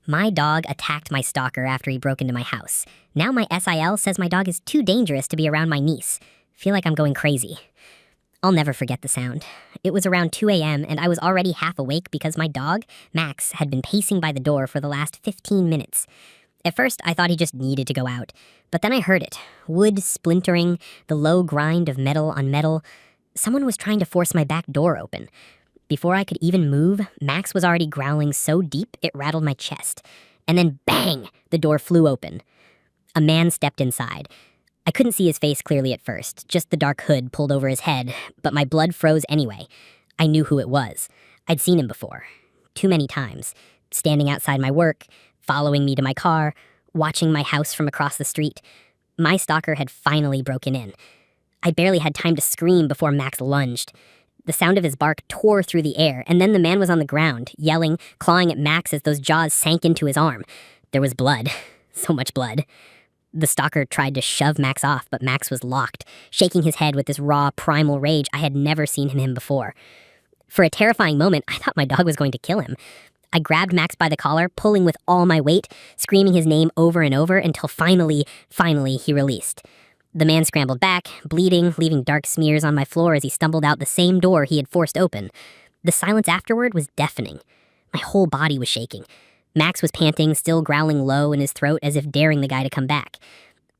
My dog attacked my stalker after he broke into my house. Now my SIL says my dog is too dangerous to be around my niece. Feel like I'm going crazy. I'll never forget the sound. It was around 2 a.m. and I was already half awake because my dog, Max, had been pacing by the door for the last 15 minutes. At first, I thought he just needed to go out. But then I heard it. Wood splintering, the low grind of metal on metal. Someone was trying to force my back door open. Before I could even move, Max was already growling so deep it rattled my chest. And then bang! The door flew open. A man stepped inside. I couldn't see his face clearly at first, just the dark hood pulled over his head, but my blood froze anyway. I knew who it was. I'd seen him before. Too many times. Standing outside my work, following me to my car, watching my house from across the street. My stalker had finally broken in. I barely had time to scream before Max lunged. The sound of his bark tore through the air, and then the man was on the ground, yelling, clawing at Max as those jaws sank into his arm. There was blood. So much blood. The stalker tried to shove Max off, but Max was locked, shaking his head with this raw, primal rage I had never seen in him before. For a terrifying moment, I thought my dog was going to kill him. I grabbed Max by the collar, pulling with all my weight, screaming his name over and over until finally he released. The man scrambled back, bleeding, leaving dark smears on my floor as he stumbled out the same door he had forced open. The silence afterward was deafening. My whole body was shaking. Max was panting, still growling low in his throat as if daring the guy to come back.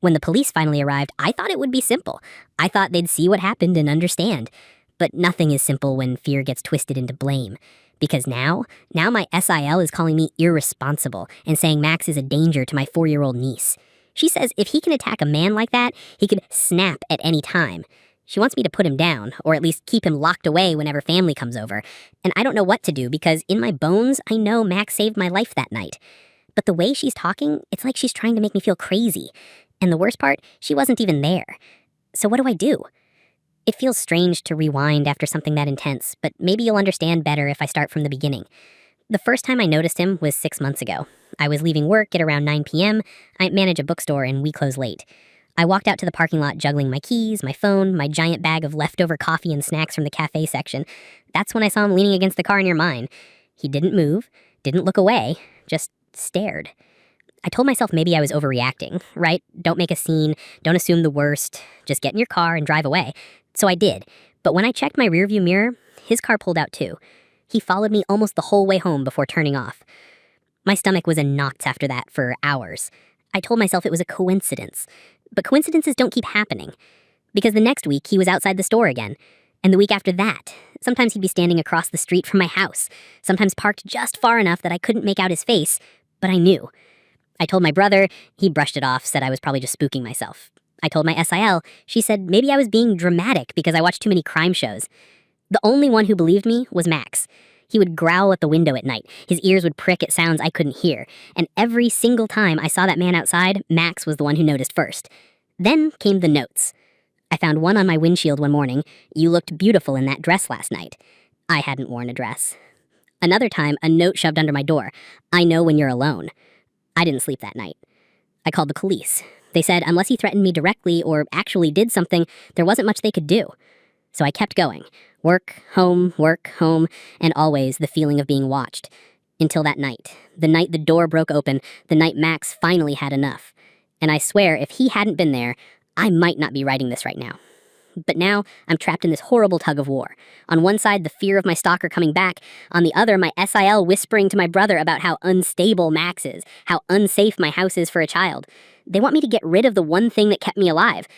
When the police finally arrived, I thought it would be simple. I thought they'd see what happened and understand. But nothing is simple when fear gets twisted into blame. Because now my SIL is calling me irresponsible and saying Max is a danger to my 4-year-old niece. She says if he can attack a man like that, he could snap at any time. She wants me to put him down, or at least keep him locked away whenever family comes over. And I don't know what to do because in my bones, I know Max saved my life that night. But the way she's talking, it's like she's trying to make me feel crazy. And the worst part, she wasn't even there. So what do I do? It feels strange to rewind after something that intense, but maybe you'll understand better if I start from the beginning. The first time I noticed him was 6 months ago. I was leaving work at around 9 p.m. I manage a bookstore and we close late. I walked out to the parking lot juggling my keys, my phone, my giant bag of leftover coffee and snacks from the cafe section. That's when I saw him leaning against the car near mine. He didn't move, didn't look away, just stared. I told myself maybe I was overreacting, right? Don't make a scene, don't assume the worst, just get in your car and drive away. So I did, but when I checked my rearview mirror, his car pulled out too. He followed me almost the whole way home before turning off. My stomach was in knots after that for hours. I told myself it was a coincidence, but coincidences don't keep happening. Because the next week, he was outside the store again. And the week after that, sometimes he'd be standing across the street from my house, sometimes parked just far enough that I couldn't make out his face, but I knew. I told my brother, he brushed it off, said I was probably just spooking myself. I told my SIL, she said maybe I was being dramatic because I watched too many crime shows. The only one who believed me was Max. He would growl at the window at night. His ears would prick at sounds I couldn't hear. And every single time I saw that man outside, Max was the one who noticed first. Then came the notes. I found one on my windshield one morning. You looked beautiful in that dress last night. I hadn't worn a dress. Another time, a note shoved under my door. I know when you're alone. I didn't sleep that night. I called the police. They said unless he threatened me directly or actually did something, there wasn't much they could do. So I kept going. Work, home, and always the feeling of being watched. Until that night. The night the door broke open, the night Max finally had enough. And I swear, if he hadn't been there, I might not be writing this right now. But now, I'm trapped in this horrible tug of war. On one side, the fear of my stalker coming back. On the other, my SIL whispering to my brother about how unstable Max is, how unsafe my house is for a child. They want me to get rid of the one thing that kept me alive.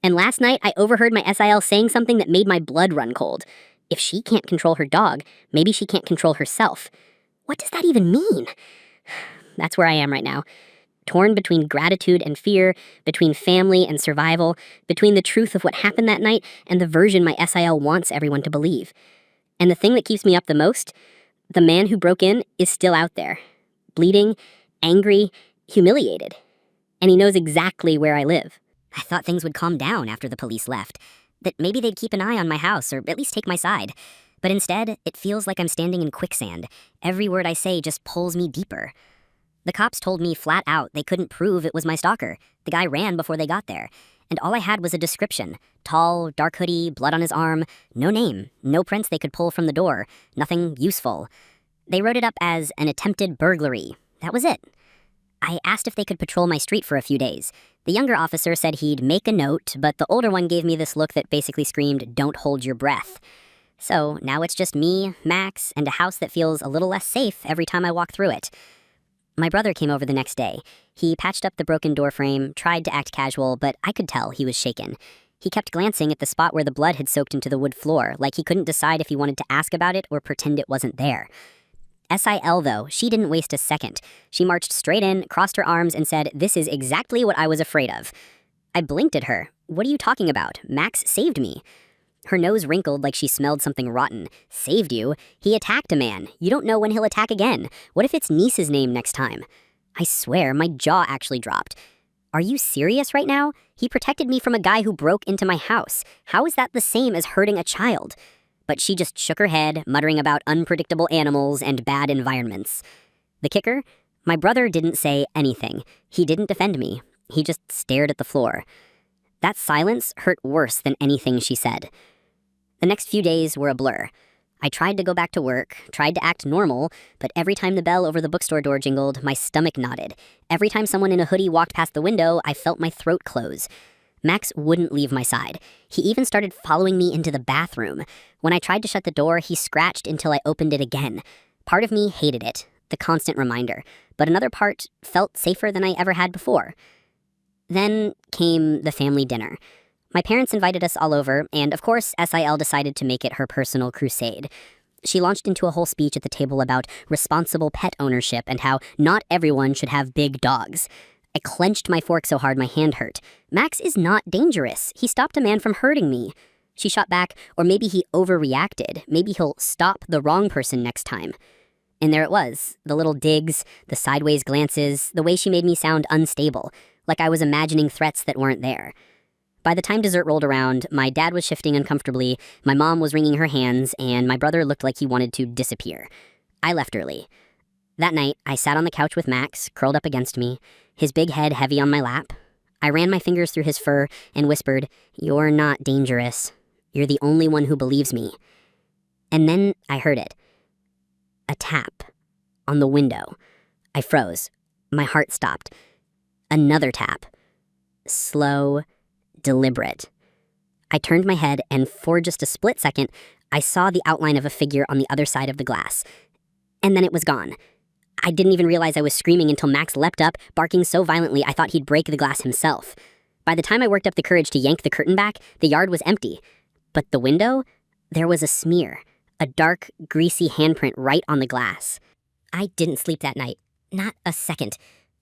And last night, I overheard my SIL saying something that made my blood run cold. If she can't control her dog, maybe she can't control herself. What does that even mean? That's where I am right now. Torn between gratitude and fear, between family and survival, between the truth of what happened that night and the version my SIL wants everyone to believe. And the thing that keeps me up the most, the man who broke in is still out there. Bleeding, angry, humiliated. And he knows exactly where I live. I thought things would calm down after the police left. That maybe they'd keep an eye on my house or at least take my side. But instead, it feels like I'm standing in quicksand. Every word I say just pulls me deeper. The cops told me flat out they couldn't prove it was my stalker. The guy ran before they got there. And all I had was a description. Tall, dark hoodie, blood on his arm. No name. No prints they could pull from the door. Nothing useful. They wrote it up as an attempted burglary. that was it. I asked if they could patrol my street for a few days. The younger officer said he'd make a note, but the older one gave me this look that basically screamed, "Don't hold your breath." So now it's just me, Max, and a house that feels a little less safe every time I walk through it. My brother came over the next day. He patched up the broken door frame, tried to act casual, but I could tell he was shaken. He kept glancing at the spot where the blood had soaked into the wood floor, like he couldn't decide if he wanted to ask about it or pretend it wasn't there. SIL, though, she didn't waste a second. She marched straight in, crossed her arms, and said, "This is exactly what I was afraid of." I blinked at her. "What are you talking about? Max saved me." Her nose wrinkled like she smelled something rotten. "Saved you? He attacked a man. You don't know when he'll attack again. What if it's niece's name next time?" I swear, my jaw actually dropped. "Are you serious right now? He protected me from a guy who broke into my house. How is that the same as hurting a child?" But she just shook her head, muttering about unpredictable animals and bad environments. The kicker? My brother didn't say anything. He didn't defend me. He just stared at the floor. That silence hurt worse than anything she said. The next few days were a blur. I tried to go back to work, tried to act normal, but every time the bell over the bookstore door jingled, my stomach knotted. Every time someone in a hoodie walked past the window, I felt my throat close. Max wouldn't leave my side. He even started following me into the bathroom. When I tried to shut the door, he scratched until I opened it again. Part of me hated it, the constant reminder, but another part felt safer than I ever had before. Then came the family dinner. My parents invited us all over, and of course, SIL decided to make it her personal crusade. She launched into a whole speech at the table about responsible pet ownership and how not everyone should have big dogs. I clenched my fork so hard my hand hurt. Max is not dangerous. He stopped a man from hurting me. She shot back, or maybe he overreacted. Maybe he'll stop the wrong person next time. And there it was, the little digs, the sideways glances, the way she made me sound unstable, like I was imagining threats that weren't there. By the time dessert rolled around, my dad was shifting uncomfortably, my mom was wringing her hands, and my brother looked like he wanted to disappear. I left early. That night, I sat on the couch with Max, curled up against me, his big head heavy on my lap. I ran my fingers through his fur and whispered, "You're not dangerous. You're the only one who believes me." And then I heard it. A tap on the window. I froze. My heart stopped. Another tap. Slow, deliberate. I turned my head, and for just a split second, I saw the outline of a figure on the other side of the glass. And then it was gone. I didn't even realize I was screaming until Max leapt up, barking so violently I thought he'd break the glass himself. By the time I worked up the courage to yank the curtain back, the yard was empty. But the window? There was a smear. A dark, greasy handprint right on the glass. I didn't sleep that night. Not a second.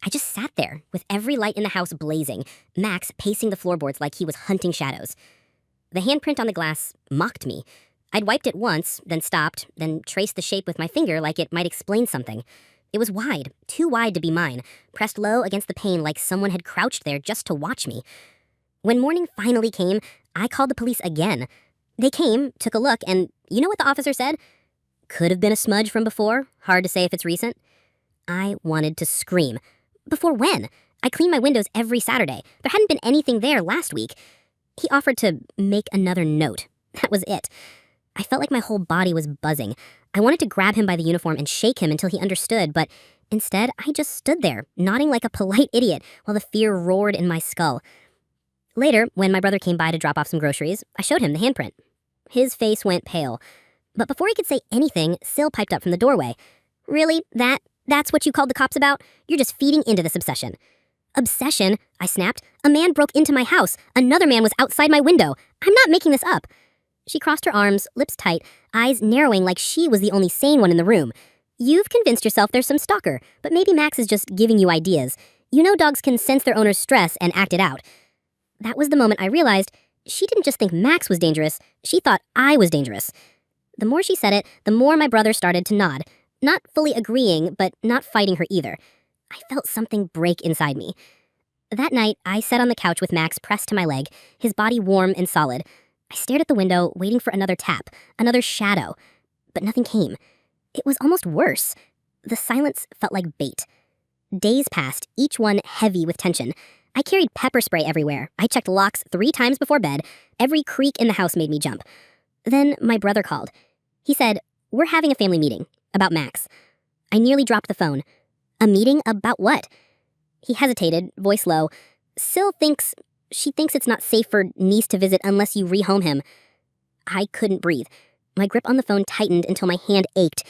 I just sat there, with every light in the house blazing, Max pacing the floorboards like he was hunting shadows. The handprint on the glass mocked me. I'd wiped it once, then stopped, then traced the shape with my finger like it might explain something. It was wide, too wide to be mine, pressed low against the pane like someone had crouched there just to watch me. When morning finally came, I called the police again. They came, took a look, and you know what the officer said? Could have been a smudge from before, hard to say if it's recent. I wanted to scream. Before when? I clean my windows every Saturday. There hadn't been anything there last week. He offered to make another note. That was it. I felt like my whole body was buzzing. I wanted to grab him by the uniform and shake him until he understood, but instead, I just stood there, nodding like a polite idiot, while the fear roared in my skull. Later, when my brother came by to drop off some groceries, I showed him the handprint. His face went pale. But before he could say anything, Syl piped up from the doorway. "Really? That's what you called the cops about? You're just feeding into this obsession." "Obsession?" I snapped. "A man broke into my house. Another man was outside my window. I'm not making this up." She crossed her arms, lips tight, eyes narrowing like she was the only sane one in the room. "You've convinced yourself there's some stalker, but maybe Max is just giving you ideas. You know dogs can sense their owner's stress and act it out." That was the moment I realized she didn't just think Max was dangerous, she thought I was dangerous. The more she said it, the more my brother started to nod. Not fully agreeing, but not fighting her either. I felt something break inside me. That night, I sat on the couch with Max pressed to my leg, his body warm and solid. I stared at the window, waiting for another tap, another shadow. But nothing came. It was almost worse. The silence felt like bait. Days passed, each one heavy with tension. I carried pepper spray everywhere. I checked locks 3 times before bed. Every creak in the house made me jump. Then my brother called. He said, "We're having a family meeting. About Max." I nearly dropped the phone. A meeting about what? He hesitated, voice low. She thinks it's not safe for niece to visit unless you rehome him. I couldn't breathe. My grip on the phone tightened until my hand ached.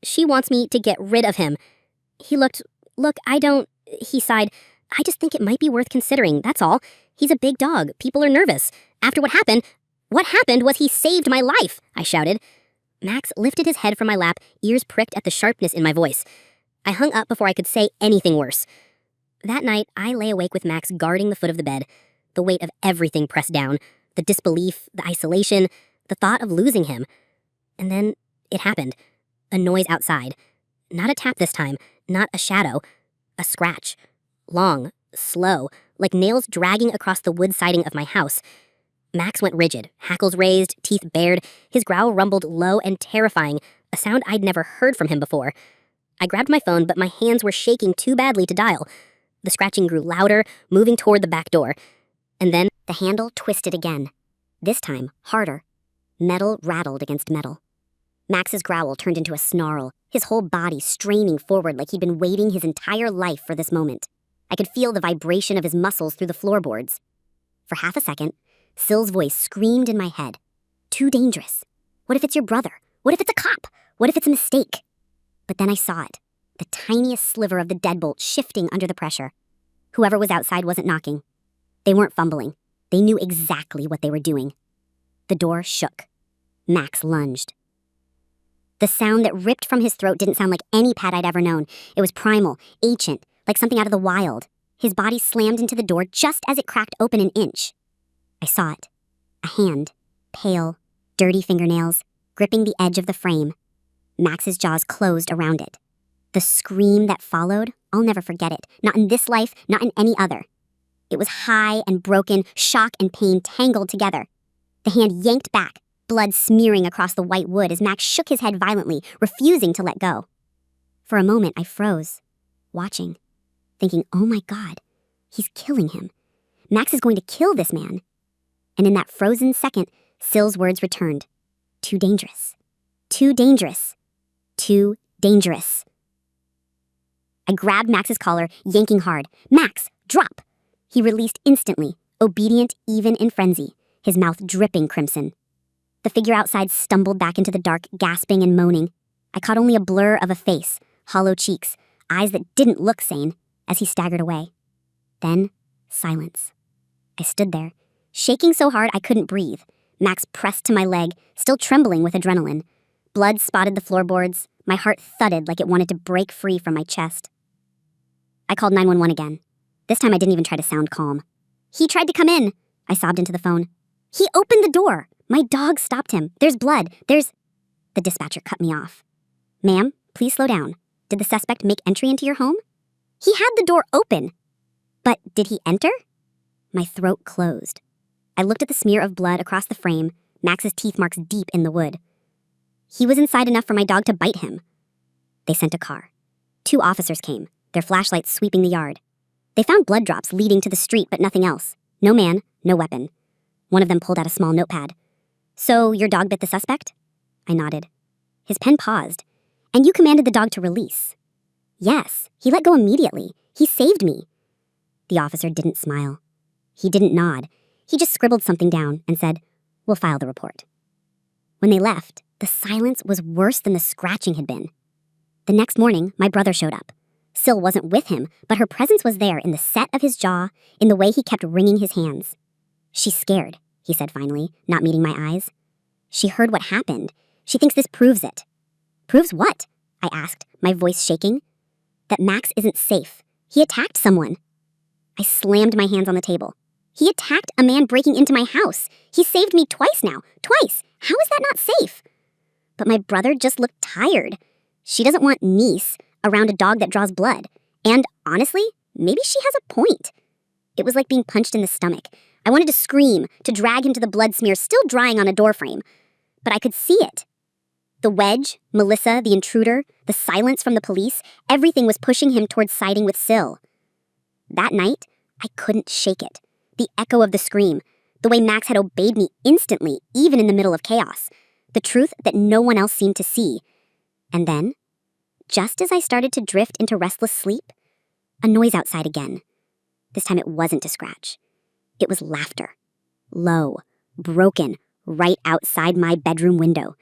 She wants me to get rid of him. He looked, he sighed. I just think it might be worth considering, that's all. He's a big dog. People are nervous. After what happened was he saved my life, I shouted. Max lifted his head from my lap, ears pricked at the sharpness in my voice. I hung up before I could say anything worse. That night, I lay awake with Max guarding the foot of the bed, the weight of everything pressed down, the disbelief, the isolation, the thought of losing him. And then it happened. A noise outside. Not a tap this time, not a shadow, a scratch. Long, slow, like nails dragging across the wood siding of my house. Max went rigid, hackles raised, teeth bared. His growl rumbled low and terrifying, a sound I'd never heard from him before. I grabbed my phone, but my hands were shaking too badly to dial. The scratching grew louder, moving toward the back door. And then the handle twisted again. This time, harder. Metal rattled against metal. Max's growl turned into a snarl, his whole body straining forward like he'd been waiting his entire life for this moment. I could feel the vibration of his muscles through the floorboards. For half a second, Syl's voice screamed in my head. Too dangerous. What if it's your brother? What if it's a cop? What if it's a mistake? But then I saw it, the tiniest sliver of the deadbolt shifting under the pressure. Whoever was outside wasn't knocking. They weren't fumbling. They knew exactly what they were doing. The door shook. Max lunged. The sound that ripped from his throat didn't sound like any pet I'd ever known. It was primal, ancient, like something out of the wild. His body slammed into the door just as it cracked open an inch. I saw it. A hand, pale, dirty fingernails, gripping the edge of the frame. Max's jaws closed around it. The scream that followed, I'll never forget it. Not in this life, not in any other. It was high and broken, shock and pain tangled together. The hand yanked back, blood smearing across the white wood as Max shook his head violently, refusing to let go. For a moment, I froze, watching, thinking, oh my God, he's killing him. Max is going to kill this man. And in that frozen second, Syl's words returned. Too dangerous. Too dangerous. Too dangerous. I grabbed Max's collar, yanking hard. Max, drop! He released instantly, obedient even in frenzy, his mouth dripping crimson. The figure outside stumbled back into the dark, gasping and moaning. I caught only a blur of a face, hollow cheeks, eyes that didn't look sane, as he staggered away. Then, silence. I stood there, shaking so hard I couldn't breathe. Max pressed to my leg, still trembling with adrenaline. Blood spotted the floorboards. My heart thudded like it wanted to break free from my chest. I called 911 again. This time I didn't even try to sound calm. He tried to come in, I sobbed into the phone. He opened the door. My dog stopped him. There's blood. The dispatcher cut me off. Ma'am, please slow down. Did the suspect make entry into your home? He had the door open. But did he enter? My throat closed. I looked at the smear of blood across the frame, Max's teeth marks deep in the wood. He was inside enough for my dog to bite him. They sent a car. 2 officers came, their flashlights sweeping the yard. They found blood drops leading to the street, but nothing else. No man, no weapon. One of them pulled out a small notepad. So, your dog bit the suspect? I nodded. His pen paused. And you commanded the dog to release. Yes, he let go immediately. He saved me. The officer didn't smile. He didn't nod. He just scribbled something down and said, we'll file the report. When they left, the silence was worse than the scratching had been. The next morning, my brother showed up. Syl wasn't with him, but her presence was there in the set of his jaw, in the way he kept wringing his hands. She's scared, he said finally, not meeting my eyes. She heard what happened. She thinks this proves it. Proves what? I asked, my voice shaking. That Max isn't safe. He attacked someone. I slammed my hands on the table. He attacked a man breaking into my house. He saved me twice now. Twice. How is that not safe? But my brother just looked tired. She doesn't want niece around a dog that draws blood. And honestly, maybe she has a point. It was like being punched in the stomach. I wanted to scream, to drag him to the blood smear still drying on a doorframe. But I could see it. The wedge, Melissa, the intruder, the silence from the police, everything was pushing him towards siding with Syl. That night, I couldn't shake it. The echo of the scream, the way Max had obeyed me instantly, even in the middle of chaos. The truth that no one else seemed to see. And then Just as I started to drift into restless sleep, a noise outside again. This time it wasn't a scratch. It was laughter. Low, broken, right outside my bedroom window.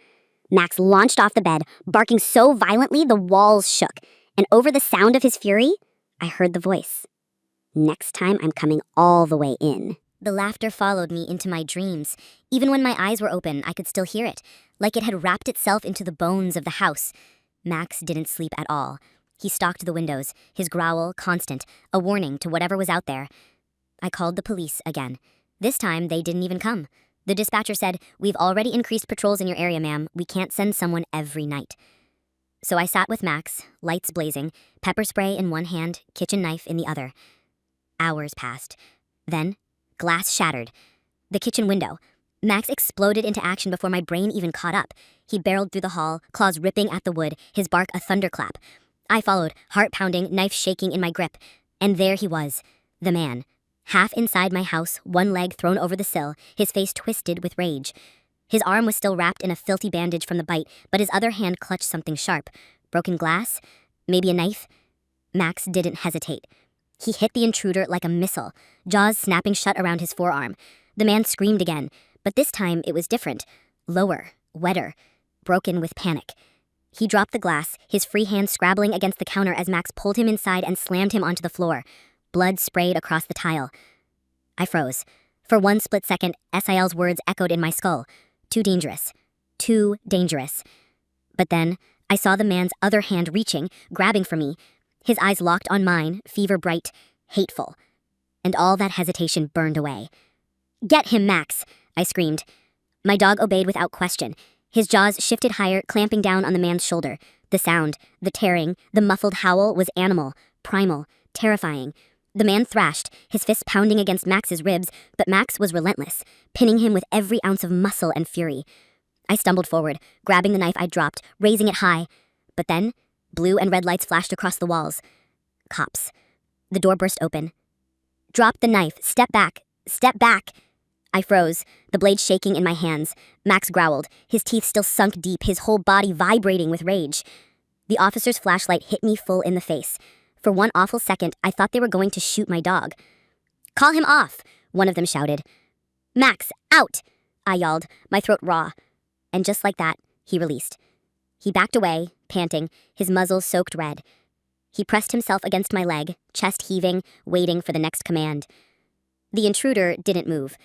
Max launched off the bed, barking so violently the walls shook, and over the sound of his fury, I heard the voice. Next time I'm coming all the way in. The laughter followed me into my dreams. Even when my eyes were open, I could still hear it, like it had wrapped itself into the bones of the house. Max didn't sleep at all. He stalked the windows, his growl constant, a warning to whatever was out there. I called the police again. This time, they didn't even come. The dispatcher said, "We've already increased patrols in your area, ma'am. We can't send someone every night." So I sat with Max, lights blazing, pepper spray in one hand, kitchen knife in the other. Hours passed. Then, glass shattered. The kitchen window. Max exploded into action before my brain even caught up. He barreled through the hall, claws ripping at the wood, his bark a thunderclap. I followed, heart pounding, knife shaking in my grip. And there he was, the man. Half inside my house, one leg thrown over the sill, his face twisted with rage. His arm was still wrapped in a filthy bandage from the bite, but his other hand clutched something sharp. Broken glass? Maybe a knife? Max didn't hesitate. He hit the intruder like a missile, jaws snapping shut around his forearm. The man screamed again, but this time it was different. Lower, wetter, broken with panic. He dropped the glass, his free hand scrabbling against the counter as Max pulled him inside and slammed him onto the floor. Blood sprayed across the tile. I froze. For one split second, SIL's words echoed in my skull. Too dangerous. Too dangerous. But then, I saw the man's other hand reaching, grabbing for me. His eyes locked on mine, fever bright, hateful. And all that hesitation burned away. "Get him, Max!" I screamed. My dog obeyed without question. His jaws shifted higher, clamping down on the man's shoulder. The sound, the tearing, the muffled howl was animal, primal, terrifying. The man thrashed, his fists pounding against Max's ribs, but Max was relentless, pinning him with every ounce of muscle and fury. I stumbled forward, grabbing the knife I'd dropped, raising it high. But then, blue and red lights flashed across the walls. Cops. The door burst open. "Drop the knife. Step back. Step back." I froze, the blade shaking in my hands. Max growled, his teeth still sunk deep, his whole body vibrating with rage. The officer's flashlight hit me full in the face. For one awful second, I thought they were going to shoot my dog. "Call him off," one of them shouted. "Max, out!" I yelled, my throat raw. And just like that, he released. He backed away, panting, his muzzle soaked red. He pressed himself against my leg, chest heaving, waiting for the next command. The intruder didn't move.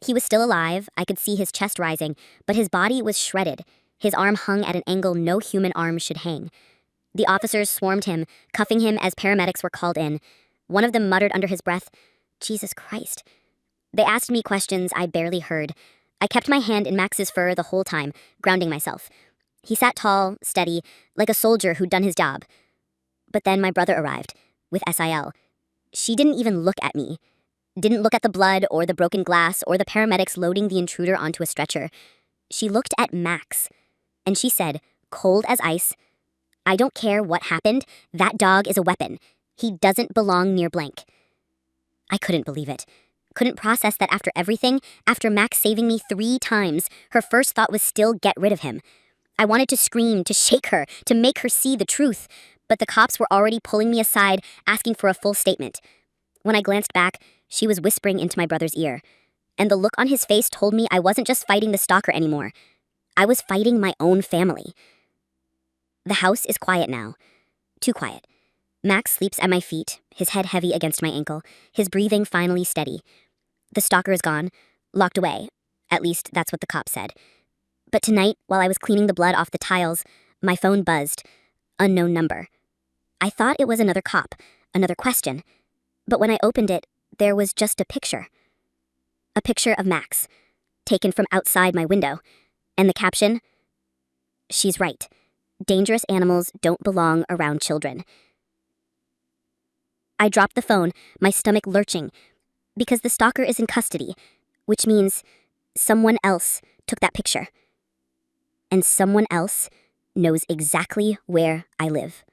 He was still alive, I could see his chest rising, but his body was shredded. His arm hung at an angle no human arm should hang. The officers swarmed him, cuffing him as paramedics were called in. One of them muttered under his breath, "Jesus Christ." They asked me questions I barely heard. I kept my hand in Max's fur the whole time, grounding myself. He sat tall, steady, like a soldier who'd done his job. But then my brother arrived, with SIL. She didn't even look at me. Didn't look at the blood or the broken glass or the paramedics loading the intruder onto a stretcher. She looked at Max, and she said, cold as ice, "I don't care what happened, that dog is a weapon. He doesn't belong near blank." I couldn't believe it. Couldn't process that after everything, after Max saving me 3 times, her first thought was still get rid of him. I wanted to scream, to shake her, to make her see the truth, but the cops were already pulling me aside, asking for a full statement. When I glanced back, she was whispering into my brother's ear, and the look on his face told me I wasn't just fighting the stalker anymore. I was fighting my own family. The house is quiet now. Too quiet. Max sleeps at my feet, his head heavy against my ankle, his breathing finally steady. The stalker is gone, locked away. At least that's what the cop said. But tonight, while I was cleaning the blood off the tiles, my phone buzzed. Unknown number. I thought it was another cop, another question. But when I opened it, there was just a picture. A picture of Max, taken from outside my window. And the caption, "She's right. Dangerous animals don't belong around children." I dropped the phone, my stomach lurching, because the stalker is in custody, which means someone else took that picture. And someone else knows exactly where I live.